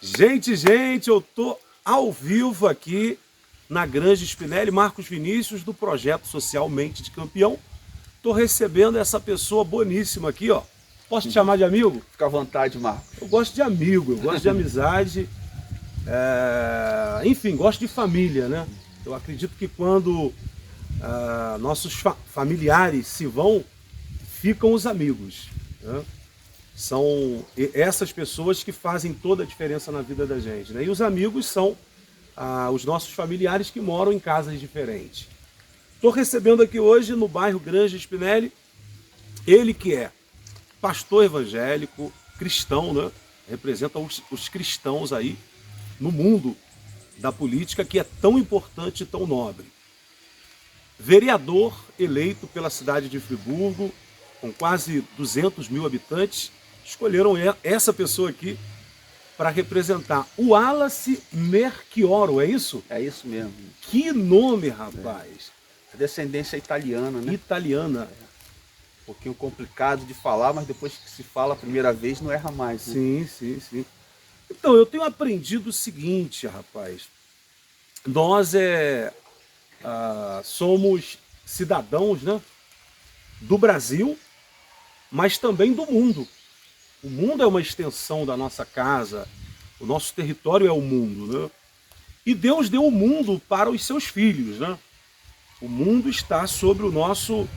Gente, eu tô ao vivo aqui na Granja Spinelli, Marcos Vinícius, do projeto social Mente de Campeão. Tô recebendo essa pessoa boníssima aqui, ó. Posso te chamar de amigo? Fica à vontade, Marcos. Eu gosto de amigo, eu gosto de amizade, enfim, gosto de família, né? Eu acredito que quando nossos familiares se vão, ficam os amigos, né? São essas pessoas que fazem toda a diferença na vida da gente, né? E os amigos são os nossos familiares que moram em casas diferentes. Estou recebendo aqui hoje no bairro Granja Spinelli, ele que é pastor evangélico, cristão, né? Representa os cristãos aí no mundo da política que é tão importante e tão nobre. Vereador eleito pela cidade de Friburgo, com quase 200 mil habitantes, escolheram essa pessoa aqui para representar o Wallace Merchioro, é isso? É isso mesmo. Que nome, rapaz! A descendência italiana, né? Italiana. Um pouquinho complicado de falar, mas depois que se fala a primeira vez, não erra mais, né? Sim. Então, eu tenho aprendido o seguinte, rapaz. Nós somos cidadãos, né, do Brasil, mas também do mundo. O mundo é uma extensão da nossa casa, o nosso território é o mundo, né? E Deus deu o mundo para os seus filhos, né? O mundo está sobre os nossos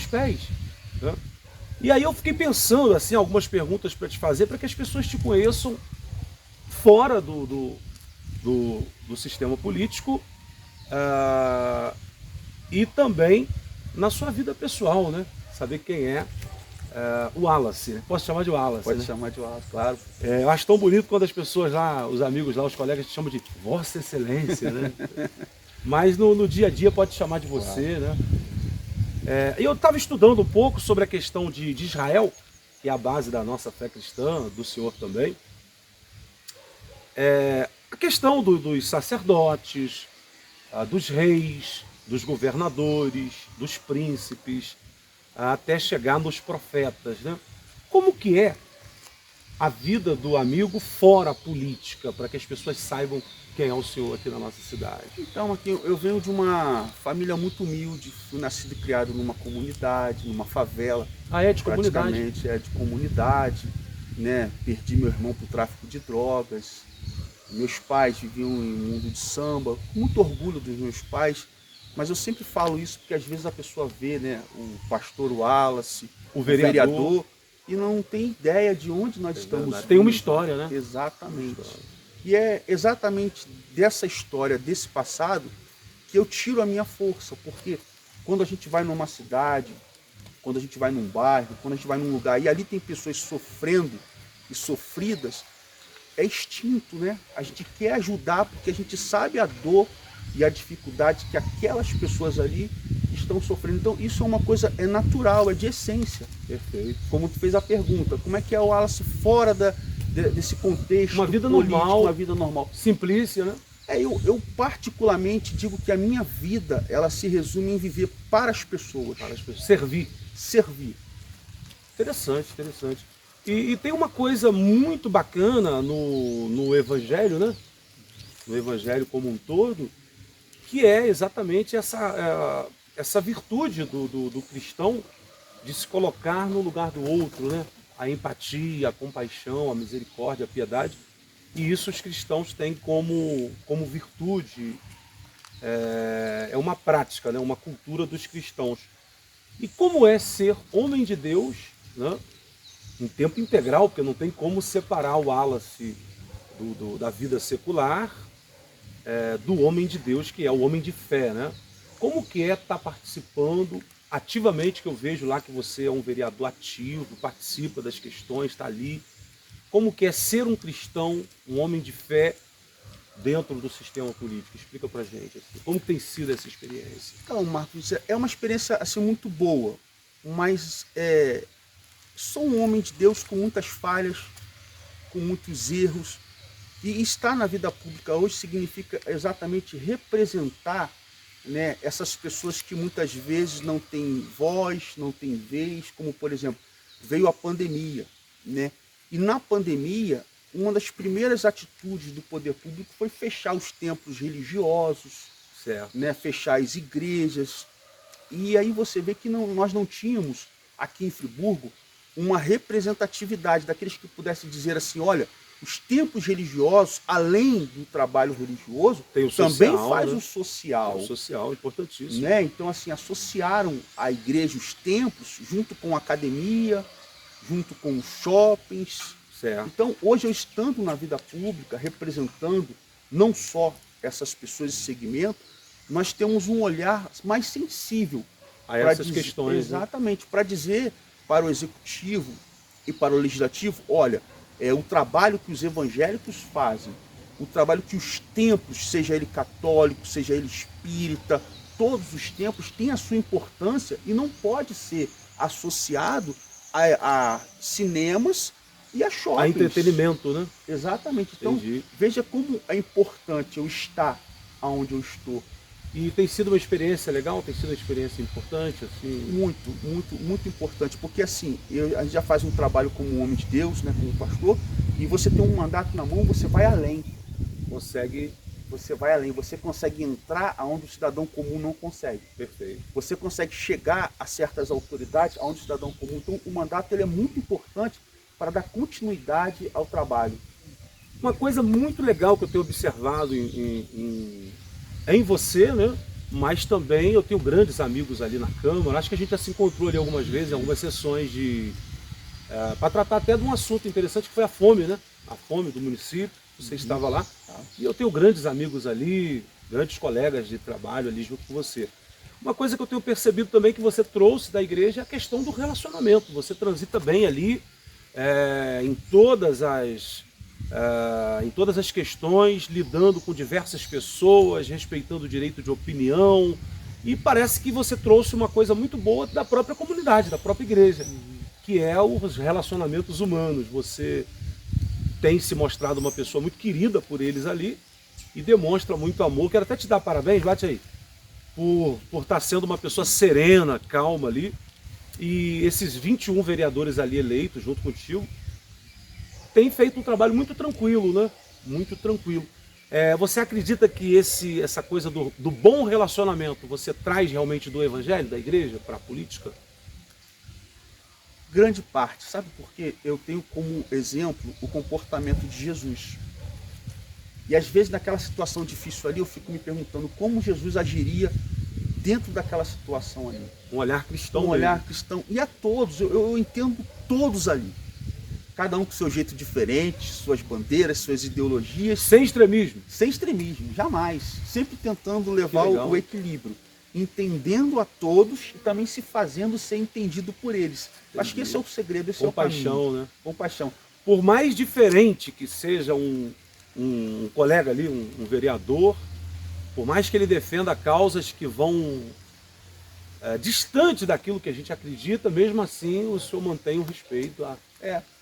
pés, né? E aí eu fiquei pensando, assim, algumas perguntas para te fazer, para que as pessoas te conheçam fora do sistema político, e também na sua vida pessoal, né? Saber quem é o Wallace, né? Posso chamar de Wallace, Pode né? chamar de Wallace, claro. Eu acho tão bonito quando as pessoas lá, os amigos lá, os colegas te chamam de Vossa Excelência, né? Mas no dia a dia pode chamar de você, né? Eu estava estudando um pouco sobre a questão de Israel, que é a base da nossa fé cristã, do senhor também. A questão dos sacerdotes, dos reis, dos governadores, dos príncipes, até chegar nos profetas, né? Como que é a vida do amigo fora a política, para que as pessoas saibam quem é o senhor aqui na nossa cidade? Então, aqui eu venho de uma família muito humilde, fui nascido e criado numa comunidade, numa favela. É de comunidade? Praticamente é de comunidade, né? Perdi meu irmão para o tráfico de drogas. Meus pais viviam em um mundo de samba, com muito orgulho dos meus pais, mas eu sempre falo isso porque às vezes a pessoa vê, né, o pastor Wallace, O vereador, e não tem ideia de onde nós estamos tem uma vindo. história, né? Exatamente. E é exatamente dessa história, desse passado, que eu tiro a minha força, porque quando a gente vai numa cidade, quando a gente vai num bairro, quando a gente vai num lugar e ali tem pessoas sofrendo e sofridas, é instinto, né? A gente quer ajudar porque a gente sabe a dor e a dificuldade que aquelas pessoas ali estão sofrendo. Então isso é uma coisa, é natural, é de essência. Perfeito. Como tu fez a pergunta, como é que é o Wallace fora desse contexto Uma vida político, normal, uma vida normal? simplícia, né? Eu particularmente digo que a minha vida, ela se resume em viver para as pessoas. Para as pessoas. Servir. Servir. Interessante. E tem uma coisa muito bacana no Evangelho, né? No Evangelho como um todo, que é exatamente essa virtude do cristão de se colocar no lugar do outro, né? A empatia, a compaixão, a misericórdia, a piedade. E isso os cristãos têm como virtude, é uma prática, né? Uma cultura dos cristãos. E como é ser homem de Deus, né? Em tempo integral, porque não tem como separar o Wallace da vida secular, do homem de Deus, que é o homem de fé, né? Como que é estar participando ativamente, que eu vejo lá que você é um vereador ativo, participa das questões, está ali. Como que é ser um cristão, um homem de fé, dentro do sistema político? Explica pra gente, assim, como tem sido essa experiência? Então, Marcos, é uma experiência assim, muito boa, mas sou um homem de Deus com muitas falhas, com muitos erros, e estar na vida pública hoje significa exatamente representar, né, essas pessoas que muitas vezes não têm voz, não têm vez, como por exemplo, veio a pandemia, né? E na pandemia uma das primeiras atitudes do poder público foi fechar os templos religiosos, Certo. né, fechar as igrejas. E aí você vê que nós não tínhamos aqui em Friburgo uma representatividade daqueles que pudessem dizer assim, olha, os templos religiosos, além do trabalho religioso, Tem o também social, faz né? o social. O social, importantíssimo. Né? Então, assim, associaram a igreja, os templos, junto com a academia, junto com os shoppings. Certo. Então, hoje eu estando na vida pública, representando não só essas pessoas esse segmento, nós temos um olhar mais sensível A essas questões. Exatamente, para dizer para o executivo e para o legislativo, olha, o trabalho que os evangélicos fazem, o trabalho que os templos, seja ele católico, seja ele espírita, todos os templos têm a sua importância e não pode ser associado a cinemas e a shoppings. A entretenimento, né? Exatamente. Então, Entendi. veja como é importante eu estar onde eu estou. E tem sido uma experiência legal? Tem sido uma experiência importante? Assim? Muito, muito, muito importante. Porque assim, a gente já faz um trabalho como homem de Deus, né, como pastor, e você tem um mandato na mão, você vai além. Você vai além, você consegue entrar aonde o cidadão comum não consegue. Perfeito. Você consegue chegar a certas autoridades aonde o cidadão comum. Então, o mandato ele é muito importante para dar continuidade ao trabalho. Uma coisa muito legal que eu tenho observado em você, né? Mas também eu tenho grandes amigos ali na Câmara. Acho que a gente já se encontrou ali algumas vezes, em algumas sessões para tratar até de um assunto interessante que foi a fome, né? A fome do município. Você estava lá. E eu tenho grandes amigos ali, grandes colegas de trabalho ali junto com você. Uma coisa que eu tenho percebido também que você trouxe da igreja é a questão do relacionamento. Você transita bem ali em todas as questões, lidando com diversas pessoas, respeitando o direito de opinião. E parece que você trouxe uma coisa muito boa da própria comunidade, da própria igreja, que é os relacionamentos humanos. Você tem se mostrado uma pessoa muito querida por eles ali e demonstra muito amor. Quero até te dar parabéns, bate aí, por estar sendo uma pessoa serena, calma ali. E esses 21 vereadores ali eleitos junto contigo têm feito um trabalho muito tranquilo, né? Muito tranquilo. Você acredita que essa coisa do bom relacionamento você traz realmente do evangelho, da igreja, para a política? Grande parte, sabe por quê? Eu tenho como exemplo o comportamento de Jesus. E às vezes naquela situação difícil ali, eu fico me perguntando como Jesus agiria dentro daquela situação ali. Um olhar cristão. Um olhar cristão. E a todos, eu entendo todos ali. Cada um com seu jeito diferente, suas bandeiras, suas ideologias. Sem extremismo. Sem extremismo, jamais. Sempre tentando levar o equilíbrio. Entendendo a todos e também se fazendo ser entendido por eles. Entendi. Acho que esse é o segredo, esse compaixão, é o caminho. Né? Compaixão. Por mais diferente que seja um colega ali, um vereador, por mais que ele defenda causas que vão distante daquilo que a gente acredita, mesmo assim o senhor mantém o respeito a...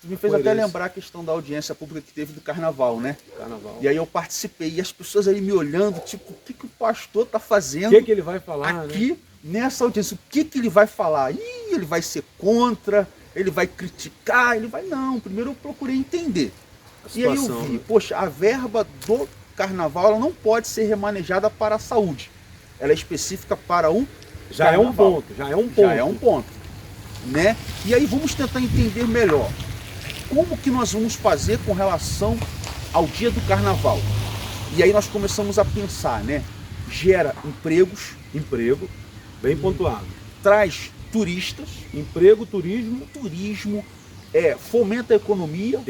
Tu me fez até lembrar a questão da audiência pública que teve do carnaval, né? Carnaval. E aí eu participei, e as pessoas ali me olhando, tipo, o que o pastor tá fazendo? O que ele vai falar, aqui, né? Nessa audiência? O que ele vai falar? Ele vai ser contra, ele vai criticar, ele vai... Não, primeiro eu procurei entender. E aí eu vi, poxa, a verba do carnaval ela não pode ser remanejada para a saúde. Ela é específica para um Já carnaval. Já é um ponto. Né? E aí vamos tentar entender melhor como que nós vamos fazer com relação ao dia do carnaval. E aí nós começamos a pensar, né? Gera Emprego, bem pontuado. Traz turistas, emprego, turismo, fomenta a economia,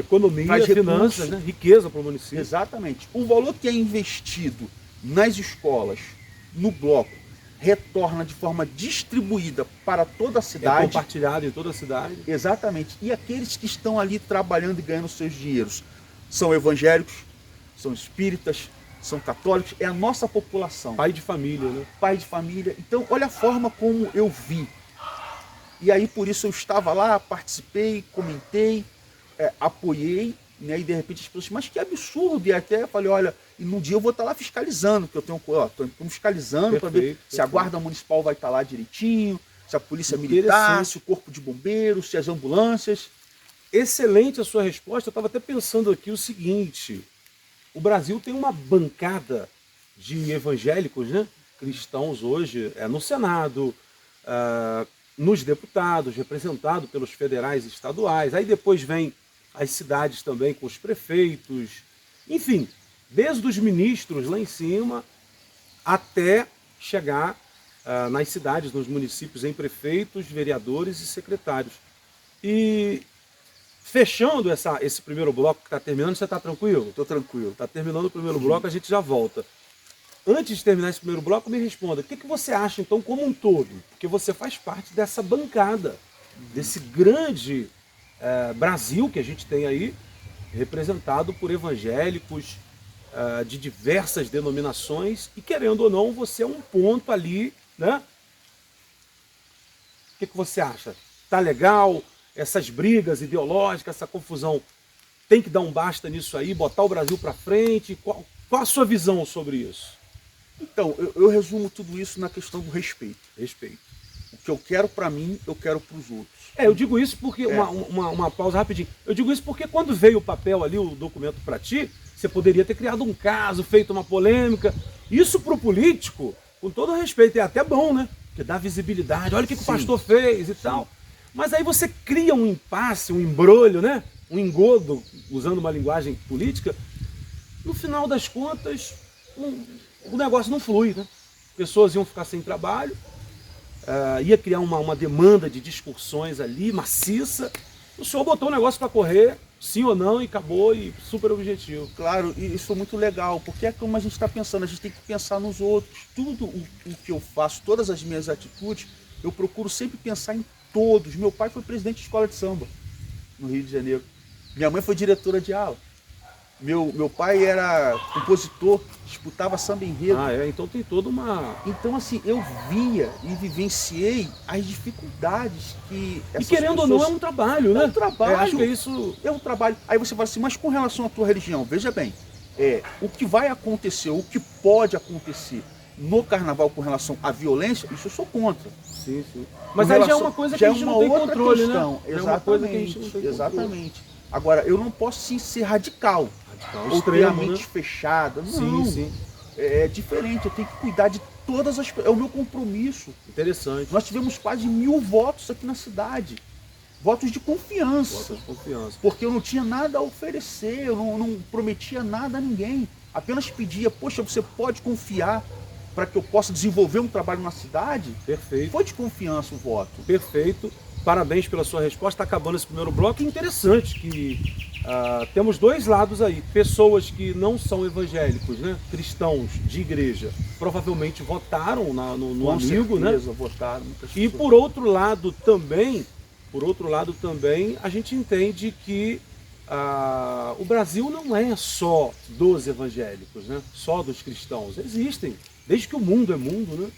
traz finanças, né? Riqueza para o município. Exatamente. O valor que é investido nas escolas, no bloco, retorna de forma distribuída para toda a cidade. Compartilhado em toda a cidade. Exatamente. E aqueles que estão ali trabalhando e ganhando seus dinheiros são evangélicos, são espíritas, são católicos, é a nossa população. Pai de família, né? Pai de família. Então, olha a forma como eu vi. E aí, por isso, eu estava lá, participei, comentei, apoiei, né? E de repente as pessoas, mas que absurdo. E até eu falei, olha, e num dia eu vou estar lá fiscalizando, porque eu estou fiscalizando para ver se a guarda municipal vai estar lá direitinho, se a polícia militar, se o corpo de bombeiros, se as ambulâncias. excelente a sua resposta. Eu estava até pensando aqui o seguinte: o Brasil tem uma bancada de evangélicos, né, cristãos hoje, no Senado, nos deputados, representado pelos federais e estaduais. Aí depois vem as cidades também com os prefeitos, enfim, desde os ministros lá em cima até chegar nas cidades, nos municípios, em prefeitos, vereadores e secretários. E fechando esse primeiro bloco que está terminando, você está tranquilo? Estou tranquilo. Está terminando o primeiro bloco, a gente já volta. Antes de terminar esse primeiro bloco, me responda, o que você acha então como um todo? Porque você faz parte dessa bancada, desse grande Brasil que a gente tem aí, representado por evangélicos de diversas denominações, e querendo ou não, você é um ponto ali, né? O que você acha? Tá legal? Essas brigas ideológicas, essa confusão, tem que dar um basta nisso aí, botar o Brasil para frente? Qual a sua visão sobre isso? Então, eu resumo tudo isso na questão do respeito. Respeito. O que eu quero para mim, eu quero para os outros. Eu digo isso porque, uma pausa rapidinho, eu digo isso porque quando veio o papel ali, o documento para ti, você poderia ter criado um caso, feito uma polêmica. Isso pro político, com todo respeito, é até bom, né? Porque dá visibilidade, olha o que o pastor fez e tal. Mas aí você cria um impasse, um embrolho, né? Um engodo, usando uma linguagem política. No final das contas, o negócio não flui, né? Pessoas iam ficar sem trabalho, ia criar uma demanda de discussões ali, maciça. O senhor botou o negócio para correr, sim ou não, e acabou, e super objetivo. Claro, e isso é muito legal, porque é como a gente está pensando, a gente tem que pensar nos outros. Tudo o que eu faço, todas as minhas atitudes, eu procuro sempre pensar em todos. Meu pai foi presidente de escola de samba no Rio de Janeiro. Minha mãe foi diretora de aula. Meu pai era compositor, disputava samba enredo. Então tem toda uma... Então, assim, eu via e vivenciei as dificuldades que essas pessoas... E querendo ou não, é um trabalho, né? É um trabalho. Acho que é isso... É um trabalho. Aí você fala assim, mas com relação à tua religião, veja bem, o que vai acontecer, o que pode acontecer no carnaval com relação à violência, isso eu sou contra. Sim. Mas aí já é uma coisa que a gente não tem controle, né? Exatamente, é uma coisa que a gente não tem exatamente. Controle. Agora, eu não posso sim ser radical ou extremo, ter a mente fechada. Não, sim. É diferente, eu tenho que cuidar de todas as... É o meu compromisso. Interessante. Nós tivemos quase 1000 votos aqui na cidade. Votos de confiança. Votos de confiança. Porque eu não tinha nada a oferecer, eu não prometia nada a ninguém. Apenas pedia, poxa, você pode confiar para que eu possa desenvolver um trabalho na cidade? Perfeito. Foi de confiança o voto. Perfeito. Parabéns pela sua resposta. Está acabando esse primeiro bloco. Interessante que temos dois lados aí. Pessoas que não são evangélicos, né? Cristãos de igreja, provavelmente votaram no amigo, certeza, né? Votaram. E por outro lado também, a gente entende que o Brasil não é só dos evangélicos, né? Só dos cristãos. Existem, desde que o mundo é mundo, né?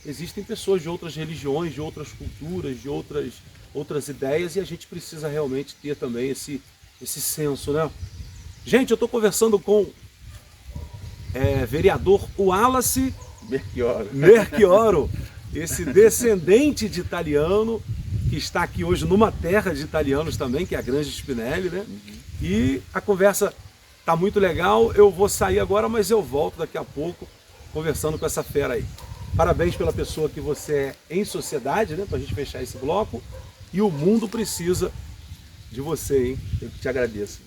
Existem pessoas de outras religiões, de outras culturas, de outras ideias, e a gente precisa realmente ter também esse senso, né? Gente, eu estou conversando com vereador Wallace Merchioro, esse descendente de italiano, que está aqui hoje numa terra de italianos também, que é a Grande Spinelli, né? E a conversa está muito legal. Eu vou sair agora, mas eu volto daqui a pouco conversando com essa fera aí. Parabéns pela pessoa que você é em sociedade, né? Para a gente fechar esse bloco. E o mundo precisa de você, hein? Eu que te agradeço.